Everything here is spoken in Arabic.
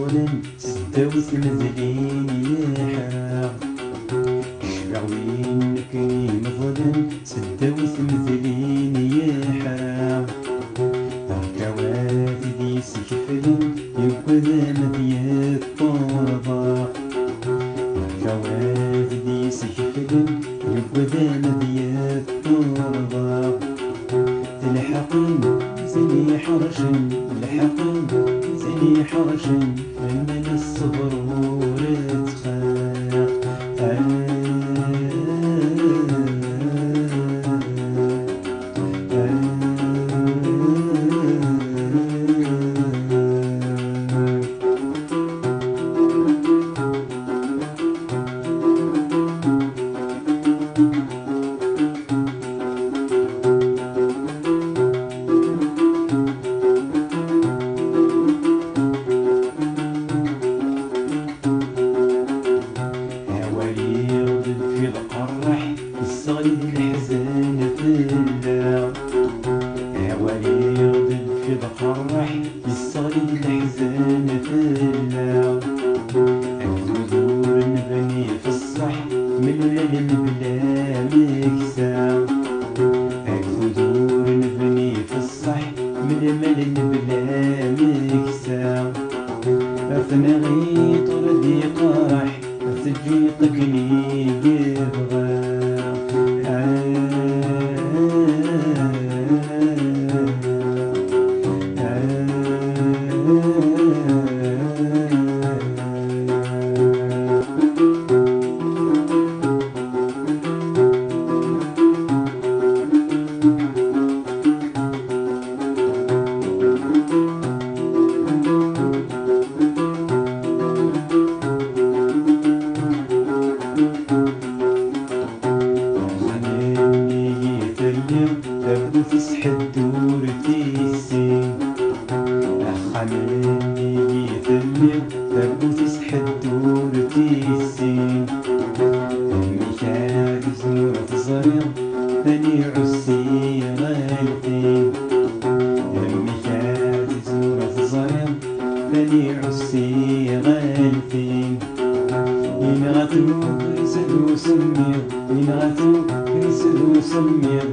مفضل سداوس المذلين يحرق شبع وين كني مفضل سداوس المذلين يحرق كوافدي سكفلن يبدا مذيب طربا كوافدي سكفلن يبدا مذيب طربا تلحقن زني حرشن لحقن زني حرشن فمن الصبر ورتخاق الصغير الحزان في الليل عوالي يغضب في بقرح الصغير الحزان في الليل الدور نبني في الصح من العلم بلا مكسا الدور نبني في الصح من العلم بلا مكسا أثنى غيط ردي قرح تجي طقني يبغى تبدو تسح الدور تيسين أخمني جيت الليل تبدو تسح الدور تيسين أمي كانت زنورة صغير ثاني عسي غالتين أمي كانت زنورة صغير ثاني عسي غالتين إن غتموت يسد وسمير إن غتموت يسد وسمير